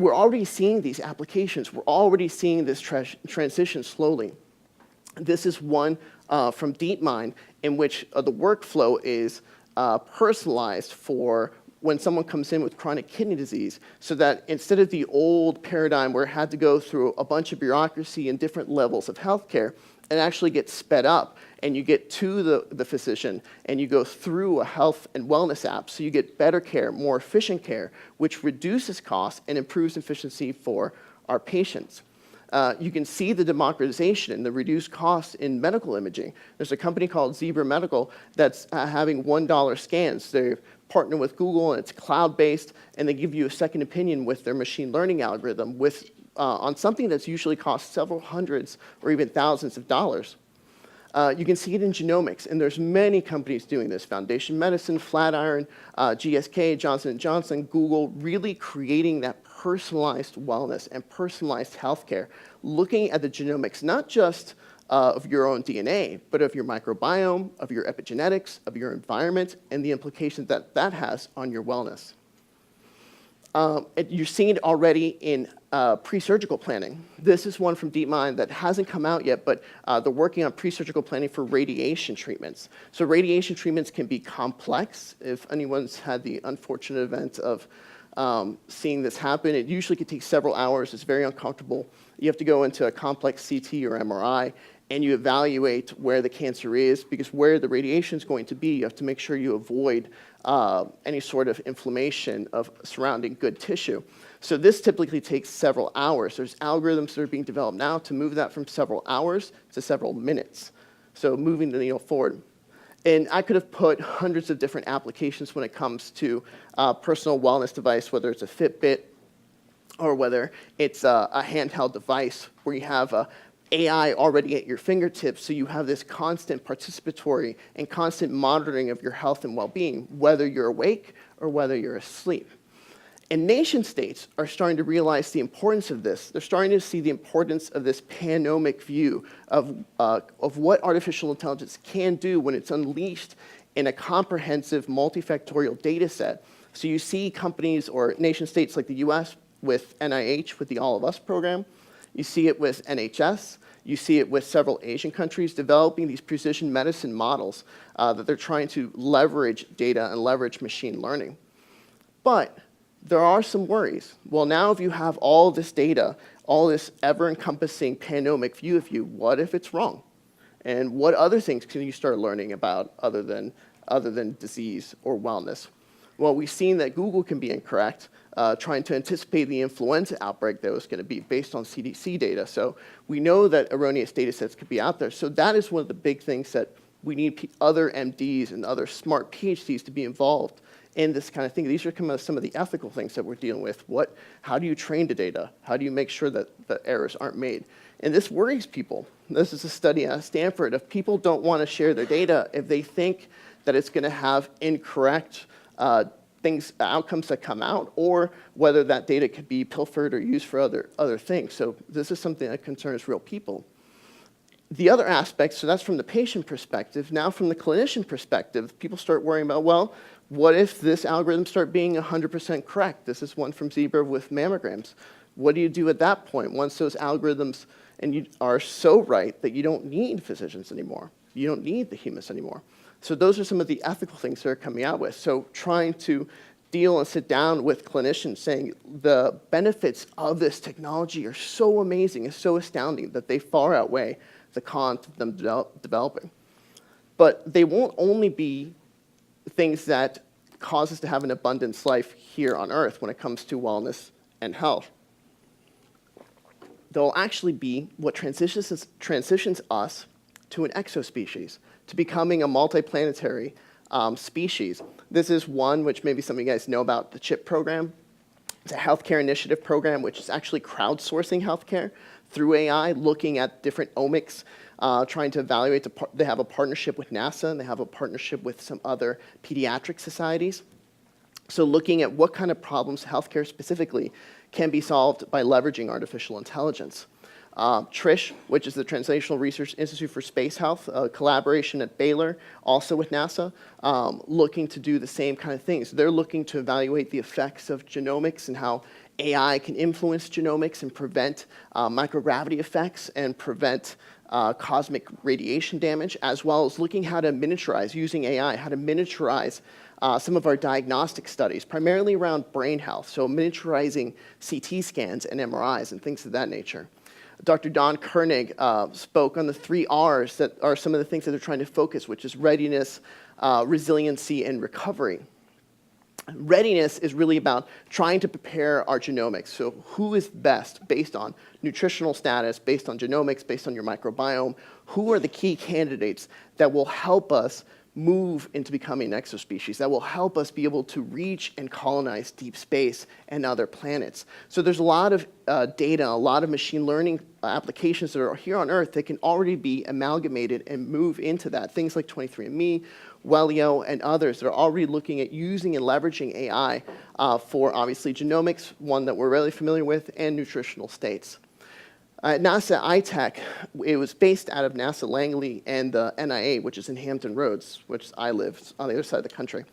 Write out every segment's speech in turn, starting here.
we're already seeing these applications. We're already seeing this transition slowly. This is one from DeepMind in which the workflow is personalized for when someone comes in with chronic kidney disease, so that instead of the old paradigm where it had to go through a bunch of bureaucracy and different levels of healthcare, it actually gets sped up, and you get to the physician, and you go through a health and wellness app, so you get better care, more efficient care, which reduces costs and improves efficiency for our patients. You can see the democratization and the reduced costs in medical imaging. There's a company called Zebra Medical that's having $1 scans. They're partnered with Google, and it's cloud-based, and they give you a second opinion with their machine learning algorithm with, on something that's usually cost several hundreds or even thousands of dollars. You can see it in genomics, and there's many companies doing this. Foundation Medicine, Flatiron, GSK, Johnson & Johnson, Google, really creating that personalized wellness and personalized healthcare, looking at the genomics, not just of your own DNA, but of your microbiome, of your epigenetics, of your environment, and the implications that that has on your wellness. You're seeing it already in pre-surgical planning. This is one from DeepMind that hasn't come out yet, but they're working on pre-surgical planning for radiation treatments. So radiation treatments can be complex. If anyone's had the unfortunate event of seeing this happen, it usually could take several hours. It's very uncomfortable. You have to go into a complex CT or MRI, and you evaluate where the cancer is, because where the radiation is going to be, you have to make sure you avoid any sort of inflammation of surrounding good tissue. So this typically takes several hours. There's algorithms that are being developed now to move that from several hours to several minutes. So moving the needle forward. And I could have put hundreds of different applications when it comes to personal wellness device, whether it's a Fitbit or whether it's a handheld device where you have a AI already at your fingertips, so you have this constant participatory and constant monitoring of your health and well-being, whether you're awake or whether you're asleep. And nation states are starting to realize the importance of this. They're starting to see the importance of this panomic view of what artificial intelligence can do when it's unleashed in a comprehensive multifactorial data set. So you see companies or nation states like the US with NIH, with the All of Us program. You see it with NHS. You see it with several Asian countries developing these precision medicine models that they're trying to leverage data and leverage machine learning. But there are some worries. Well, now if you have all this data, all this ever-encompassing panomic view of you, what if it's wrong? And what other things can you start learning about other than disease or wellness? Well, we've seen that Google can be incorrect, trying to anticipate the influenza outbreak that was going to be based on CDC data. So we know that erroneous data sets could be out there. So that is one of the big things that we need other MDs and other smart PhDs to be involved in this kind of thing. These are some of the ethical things that we're dealing with. How do you train the data? How do you make sure that the errors aren't made? And this worries people. This is a study at Stanford. If people don't want to share their data, if they think that it's going to have incorrect outcomes that come out, or whether that data could be pilfered or used for other things. So this is something that concerns real people. The other aspect, so that's from the patient perspective. Now from the clinician perspective, people start worrying about, well, what if this algorithm start being 100% correct? This is one from Zebra with mammograms. What do you do at that point once those algorithms are so right that you don't need physicians anymore? You don't need the humans anymore. So those are some of the ethical things they're coming out with. So trying to deal and sit down with clinicians saying the benefits of this technology are so amazing and so astounding that they far outweigh the cons of them developing. But they won't only be things that cause us to have an abundance life here on Earth when it comes to wellness and health. They'll actually be what transitions us to an exospecies, to becoming a multiplanetary species. This is one which maybe some of you guys know about, the CHIP program. It's a healthcare initiative program which is actually crowdsourcing healthcare through AI, looking at different omics, trying to evaluate. They have a partnership with NASA, and they have a partnership with some other pediatric societies. So looking at what kind of problems, healthcare specifically, can be solved by leveraging artificial intelligence. TRISH, which is the Translational Research Institute for Space Health, a collaboration at Baylor, also with NASA, looking to do the same kind of things. They're looking to evaluate the effects of genomics and how AI can influence genomics and prevent microgravity effects and prevent cosmic radiation damage, as well as looking how to miniaturize, using AI, how to miniaturize some of our diagnostic studies, primarily around brain health, so miniaturizing CT scans and MRIs and things of that nature. Dr. Don Koenig spoke on the 3 R's that are some of the things that they're trying to focus, which is readiness, resiliency, and recovery. Readiness is really about trying to prepare our genomics. So who is best based on nutritional status, based on genomics, based on your microbiome? Who are the key candidates that will help us move into becoming an exospecies, that will help us be able to reach and colonize deep space and other planets? So there's a lot of data, a lot of machine learning applications that are here on Earth that can already be amalgamated and move into that. Things like 23andMe, Wellio, and others that are already looking at using and leveraging AI for obviously genomics, one that we're really familiar with, and nutritional states. At NASA iTech, it was based out of NASA Langley and the NIA, which is in Hampton Roads, which I live on the other side of the country.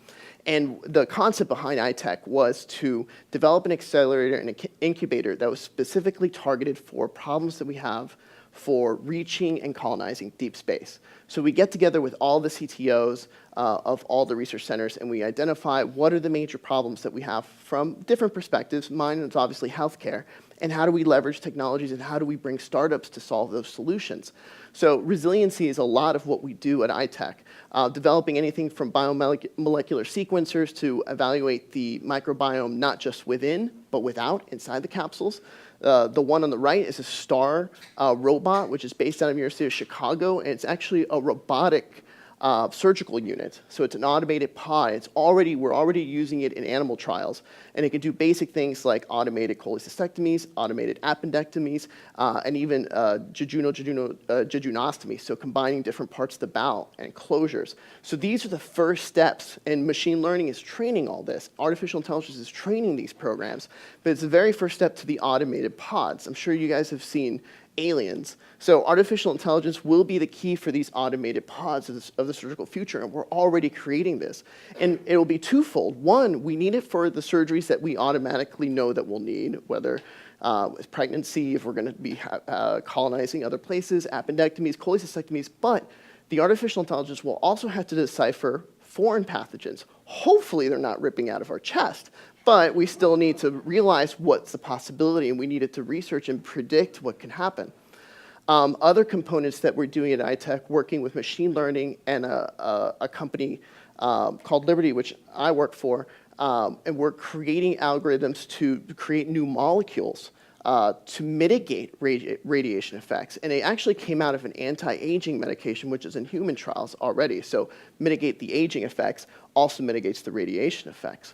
And the concept behind iTech was to develop an accelerator and an incubator that was specifically targeted for problems that we have for reaching and colonizing deep space. So we get together with all the CTOs of all the research centers, and we identify what are the major problems that we have from different perspectives. Mine is obviously healthcare, and how do we leverage technologies, and how do we bring startups to solve those solutions? So resiliency is a lot of what we do at iTech, developing anything from biomolecular sequencers to evaluate the microbiome, not just within, but without, inside the capsules. The one on the right is a STAR robot, which is based out of the University of Chicago, and it's actually a robotic surgical unit. So it's an automated pod. We're already using it in animal trials, and it can do basic things like automated cholecystectomies, automated appendectomies, and even jejunostomy, so combining different parts of the bowel and closures. So these are the first steps, and machine learning is training all this. Artificial intelligence is training these programs, but it's the very first step to the automated pods. I'm sure you guys have seen Aliens. So artificial intelligence will be the key for these automated pods of the surgical future, and we're already creating this. And it will be twofold. One, we need it for the surgeries that we automatically know that we'll need, whether it's pregnancy, if we're going to be colonizing other places, appendectomies, cholecystectomies, but the artificial intelligence will also have to decipher foreign pathogens. Hopefully they're not ripping out of our chest, but we still need to realize what's the possibility, and we needed to research and predict what can happen. Other components that we're doing at iTech, working with machine learning and a company called Liberty, which I work for, and we're creating algorithms to create new molecules to mitigate radiation effects. And it actually came out of an anti-aging medication, which is in human trials already. So mitigate the aging effects, also mitigates the radiation effects.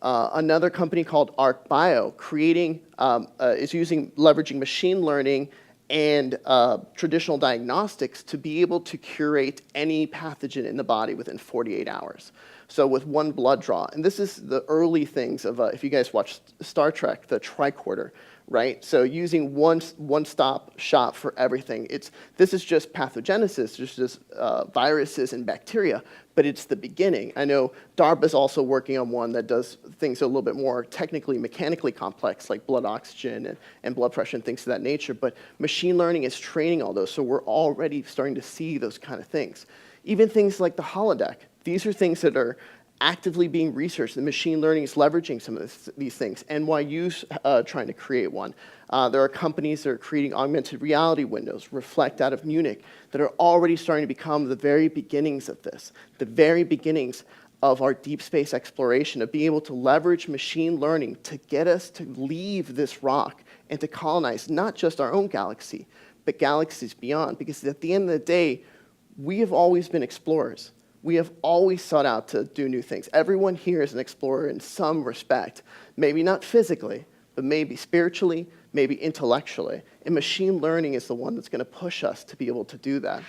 Another company called ArcBio is leveraging machine learning and traditional diagnostics to be able to curate any pathogen in the body within 48 hours. So with one blood draw, and this is the early things of, if you guys watch Star Trek, the tricorder, right? So using one-stop shop for everything. This is just pathogenesis, just viruses and bacteria, but it's the beginning. I know DARPA's also working on one that does things a little bit more technically, mechanically complex, like blood oxygen and blood pressure and things of that nature, but machine learning is training all those, so we're already starting to see those kind of things. Even things like the holodeck. These are things that are actively being researched, and machine learning is leveraging some of these things. NYU's trying to create one. There are companies that are creating augmented reality windows, Reflect out of Munich, that are already starting to become the very beginnings of this, the very beginnings of our deep space exploration, of being able to leverage machine learning to get us to leave this rock and to colonize not just our own galaxy, but galaxies beyond. Because at the end of the day, we have always been explorers. We have always sought out to do new things. Everyone here is an explorer in some respect. Maybe not physically, but maybe spiritually, maybe intellectually. And machine learning is the one that's going to push us to be able to do that.